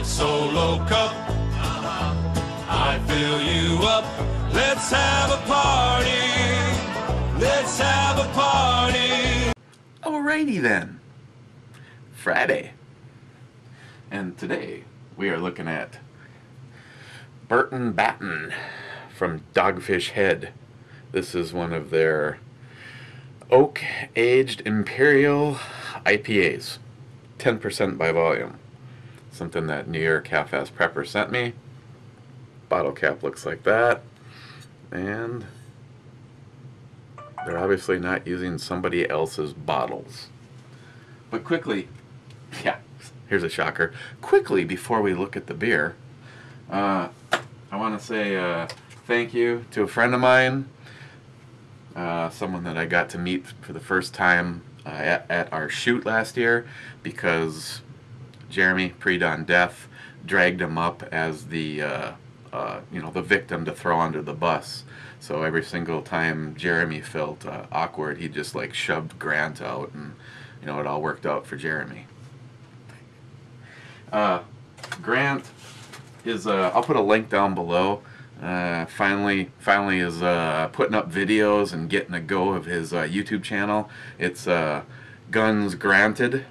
red Solo cup. I fill you up. Let's have a party. Let's have a party. Alrighty then. Friday. And today we are looking at Burton Baton from Dogfish Head. This is one of their oak-aged imperial IPAs. 10% by volume. Something that NYHalfassprepper sent me. Bottle cap looks like that. And they're obviously not using somebody else's bottles. But quickly, yeah, here's a shocker. Quickly, before we look at the beer, I want to say thank you to a friend of mine, someone that I got to meet for the first time at our shoot last year, because Jeremy, pre-dawn death, dragged him up as the the victim to throw under the bus. So every single time Jeremy felt awkward, he just like shoved Grant out, and it all worked out for Jeremy. Grant is I'll put a link down below. Finally is putting up videos and getting a go of his YouTube channel. It's Gunz Granted,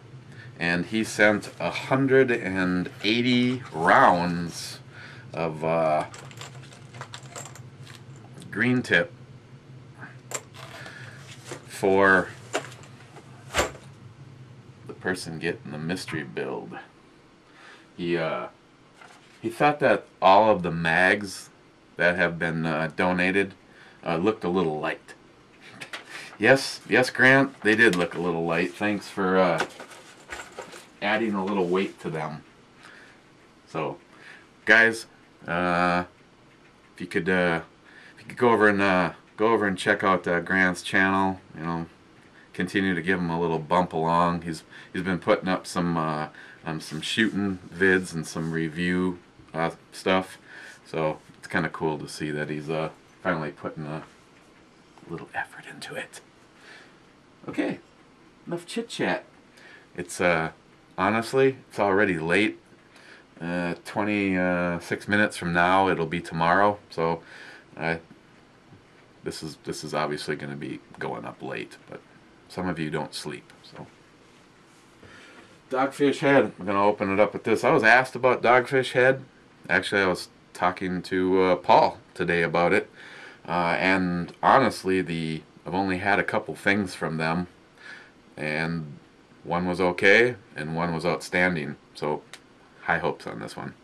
and he sent 180 rounds of green tip for the person getting the mystery build. He thought that all of the mags that have been donated looked a little light. Yes, Grant, they did look a little light. Thanks for adding a little weight to them. So, guys, if you could go over and check out Grant's channel, continue to give him a little bump along. He's been putting up some shooting vids and some review stuff. So it's kind of cool to see that he's finally putting a little effort into it. Okay, enough chit chat. It's honestly, it's already late. 26 minutes from now it'll be tomorrow, so this is obviously going to be going up late, but some of you don't sleep. So Dogfish Head, I'm going to open it up with this. I was asked about Dogfish Head. Actually, I was talking to Paul today about it, and honestly, I've only had a couple things from them, and one was okay and one was outstanding, so high hopes on this one.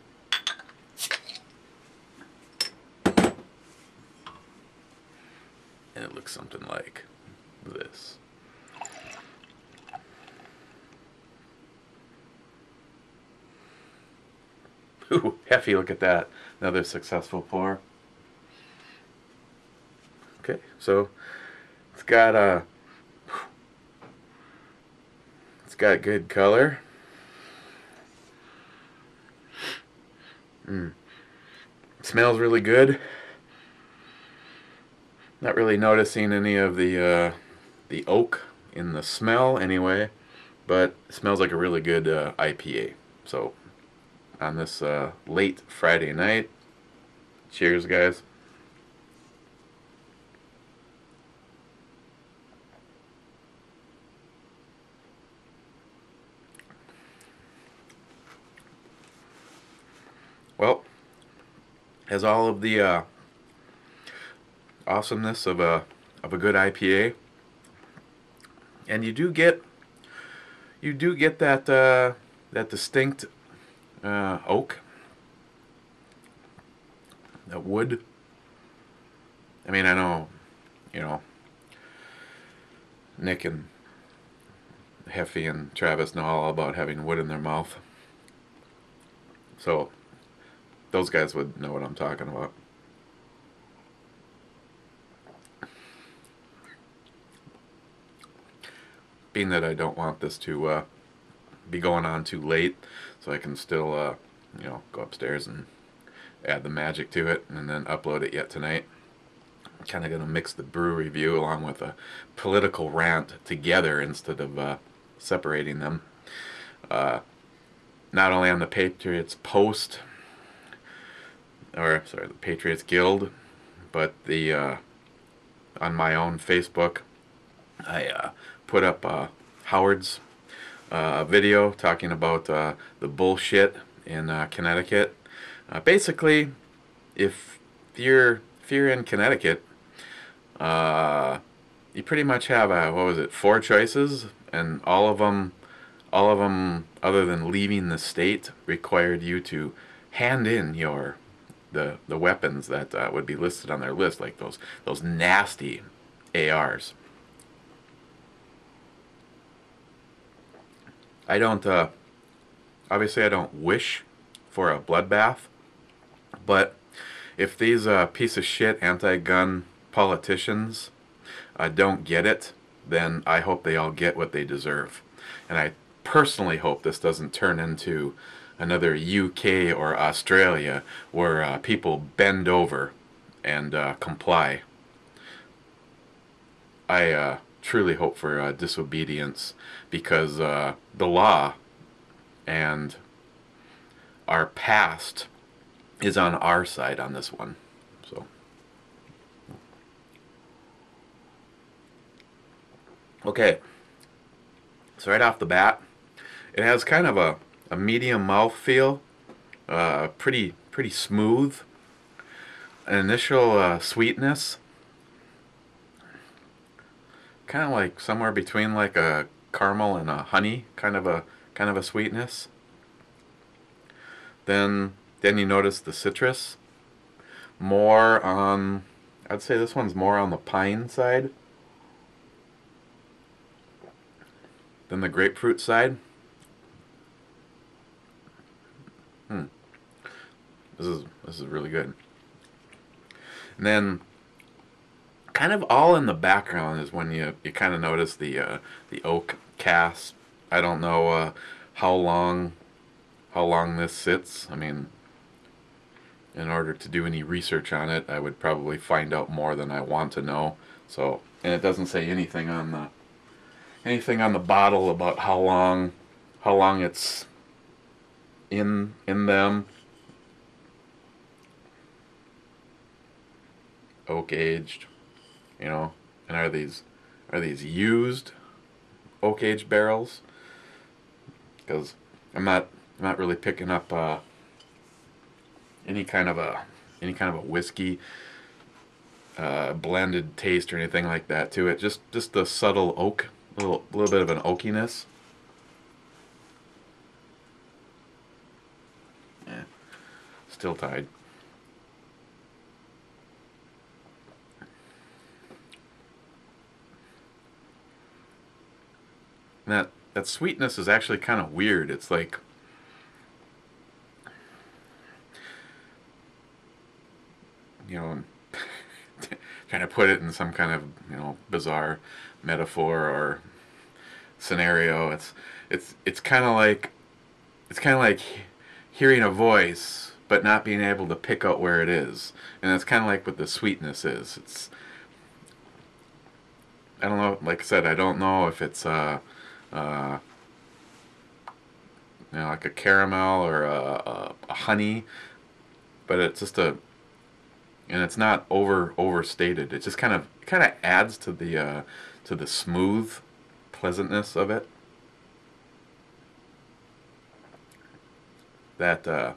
And it looks something like this. Ooh, Heffy, look at that. Another successful pour. Okay, so it's got good color. Smells really good. Not really noticing any of the oak in the smell anyway, but it smells like a really good IPA. So on this late Friday night, cheers, guys. Well, has all of the awesomeness of a good IPA, and you do get that distinct oak, that wood. I mean, I know, Nick and Heffy and Travis know all about having wood in their mouth, so those guys would know what I'm talking about. Being that I don't want this to be going on too late, so I can still go upstairs and add the magic to it and then upload it yet tonight. I'm kind of going to mix the brew review along with a political rant together instead of separating them. not only on the Patriots Post, or sorry, the Patriots Guild, but the on my own Facebook, I put up Howard's video talking about the bullshit in Connecticut. Basically, if you're in Connecticut, you pretty much have what was it, 4 choices, and all of them, other than leaving the state, required you to hand in the weapons that would be listed on their list, like those nasty ARs. I don't obviously I don't wish for a bloodbath, but if these piece of shit anti-gun politicians don't get it, then I hope they all get what they deserve. And I personally hope this doesn't turn into another UK or Australia where people bend over and comply. I truly hope for disobedience, because the law and our past is on our side on this one. So, okay, so right off the bat, it has kind of a medium mouth feel, pretty smooth, an initial sweetness, kind of like somewhere between like a caramel and a honey kind of a sweetness. Then you notice the citrus, more on, I'd say this one's more on the pine side than the grapefruit side. This is really good. And then kind of all in the background is when you kind of notice the oak cast. I don't know how long this sits. I mean, in order to do any research on it, I would probably find out more than I want to know. So, and it doesn't say anything on the bottle about how long it's in them. Oak aged, you know, and are these used oak aged barrels? Because I'm not really picking up any kind of a whiskey blended taste or anything like that to it. Just the subtle oak, little bit of an oakiness. Yeah, still tied. That sweetness is actually kind of weird. It's like, you know, trying to put it in some kind of, you know, bizarre metaphor or scenario. It's kind of like hearing a voice but not being able to pick out where it is, and that's kind of like what the sweetness is. It's, I don't know. Like I said, I don't know if it's you know, like a caramel or a honey, but it's just and it's not overstated. It just kind of adds to the smooth pleasantness of it. That of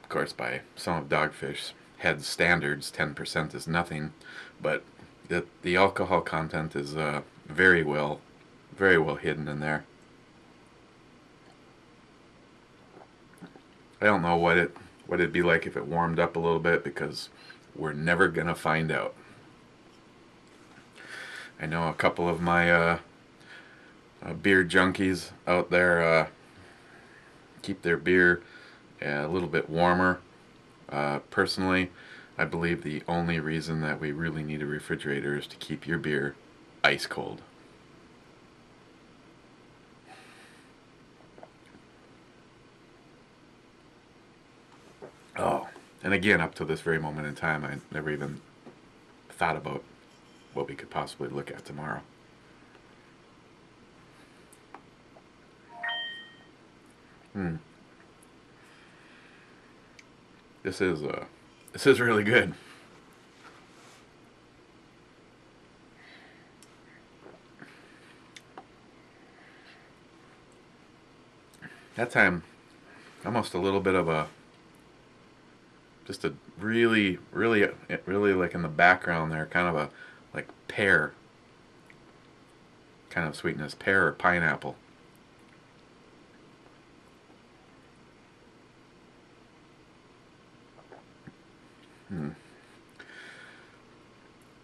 course, by some of Dogfish head standards, 10% is nothing, but the alcohol content is very well hidden in there. I don't know what it'd be like if it warmed up a little bit, because we're never gonna find out. I know a couple of my beer junkies out there keep their beer a little bit warmer. Personally, I believe the only reason that we really need a refrigerator is to keep your beer ice cold. Oh, and again, up to this very moment in time, I never even thought about what we could possibly look at tomorrow. This is really good. That time, almost a little bit of a, just a really like in the background there, kind of a like pear kind of sweetness, pear or pineapple.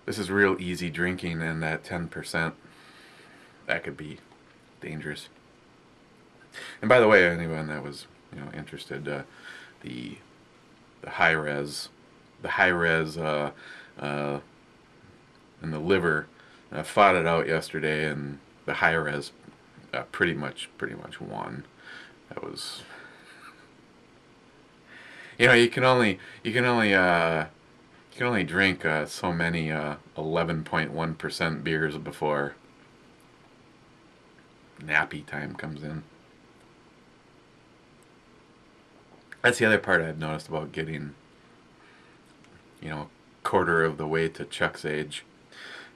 This is real easy drinking, and that 10%, that could be dangerous. And by the way, anyone that was interested, the high res and the liver, fought it out yesterday, and the high res pretty much won. That was, you can only drink so many 11.1% beers before nappy time comes in. That's the other part I've noticed about getting, quarter of the way to Chuck's age,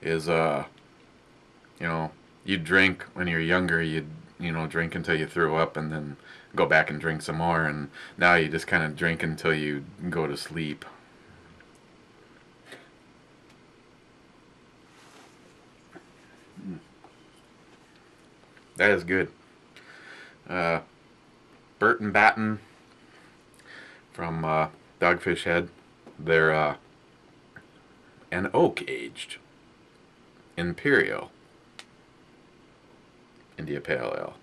is you drink when you're younger, you'd drink until you threw up and then go back and drink some more, and now you just kind of drink until you go to sleep. That is good. Burton Baton from Dogfish Head. They're an oak aged Imperial India Pale Ale.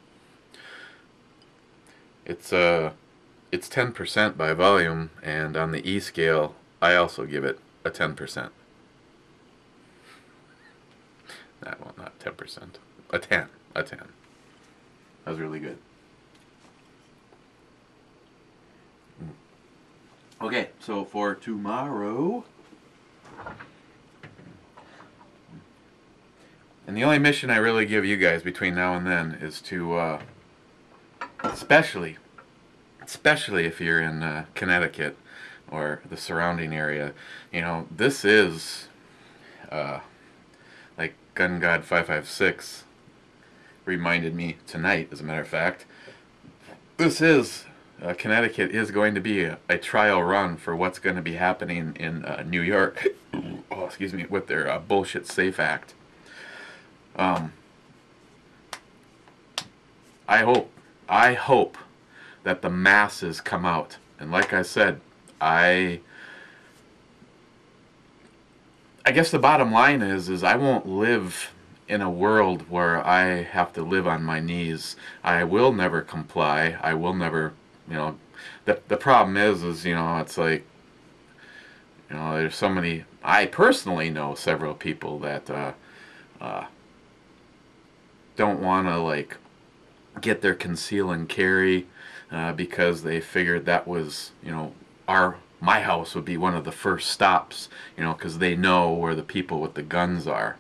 It's 10% by volume, and on the E scale, I also give it a 10%. Well, not 10%. A 10. A 10. That was really good. Okay, so for tomorrow, and the only mission I really give you guys between now and then is to, especially if you're in Connecticut or the surrounding area, this is, like Gun God 556 reminded me tonight, as a matter of fact, Connecticut is going to be a trial run for what's going to be happening in New York, with their bullshit SAFE Act. I hope that the masses come out, and like I said, I guess the bottom line is I won't live in a world where I have to live on my knees. I will never comply. I will never, the problem is it's like, there's so many, I personally know several people that don't want to, like, get their conceal and carry because they figured that was, my house would be one of the first stops, because they know where the people with the guns are.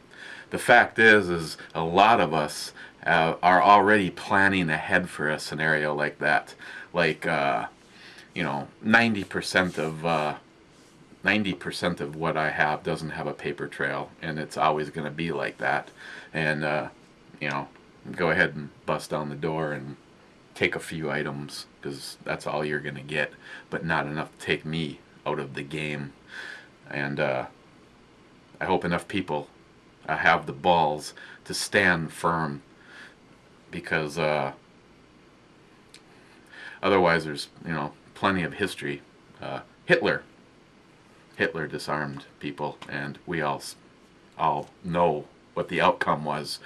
The fact is a lot of us are already planning ahead for a scenario like that. Like, 90% of what I have doesn't have a paper trail, and it's always going to be like that. And go ahead and bust down the door and take a few items, because that's all you're going to get, but not enough to take me out of the game. And I hope enough people have the balls to stand firm, because otherwise there's plenty of history. Hitler disarmed people, and we all know what the outcome was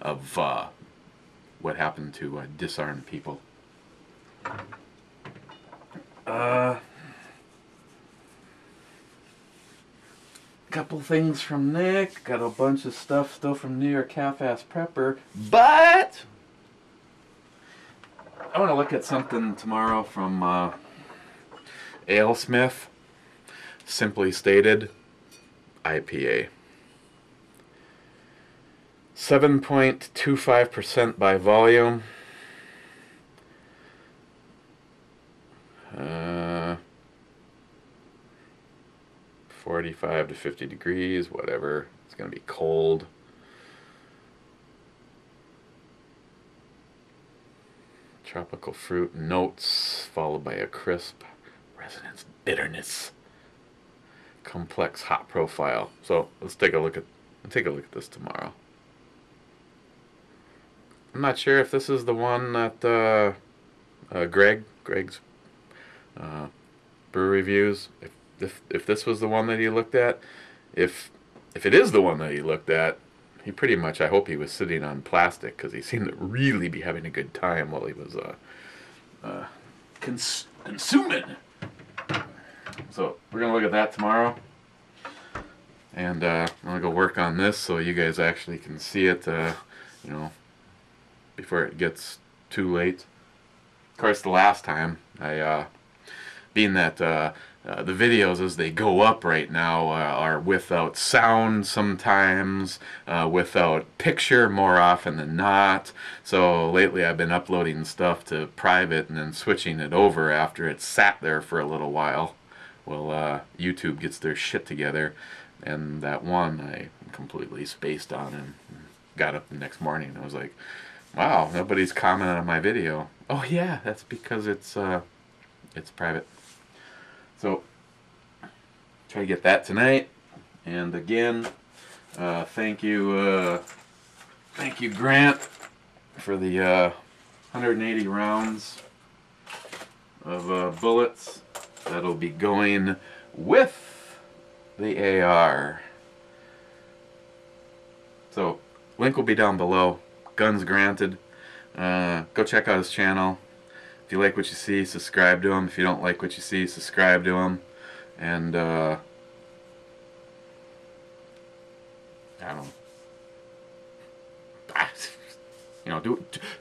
of what happened to disarmed people. Couple things from Nick. Got a bunch of stuff still from NYHalfassprepper, but I want to look at something tomorrow from AleSmith. Simply Stated IPA. 7.25% by volume. Uh, 45 to 50 degrees, whatever. It's going to be cold. Tropical fruit notes, followed by a crisp resonance bitterness. Complex hop profile. So let's take a look at this tomorrow. I'm not sure if this is the one that Greg's brew reviews. If this was the one that he looked at, if it is the one that he looked at, he pretty much, I hope he was sitting on plastic, because he seemed to really be having a good time while he was consuming. So we're gonna look at that tomorrow, and I'm gonna go work on this so you guys actually can see it, you know, before it gets too late. Of course, the last time being that the videos as they go up right now are without sound sometimes, without picture more often than not. So lately I've been uploading stuff to private and then switching it over after it's sat there for a little while. Well, YouTube gets their shit together, and that one I completely spaced on and got up the next morning and I was like, wow, nobody's commented on my video. Oh yeah, that's because it's private. So try to get that tonight. And again, thank you Grant for the 180 rounds of bullets that'll be going with the AR. So link will be down below. Gunz Granted. Go check out his channel. If you like what you see, subscribe to him. If you don't like what you see, subscribe to him. And I don't know. You know,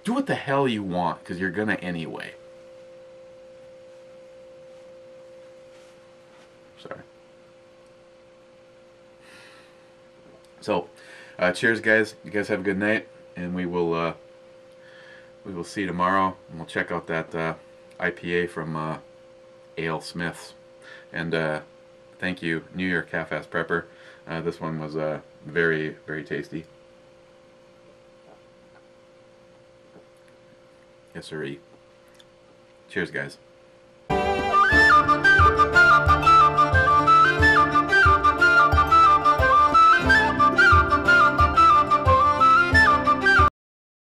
do what the hell you want, because you're gonna anyway. Sorry. So, cheers, guys. You guys have a good night, and we will see you tomorrow, and we'll check out that IPA from Ale Smith's. And thank you, New York Half-Ass Prepper. This one was very, very tasty. Yes, sirree. Cheers, guys.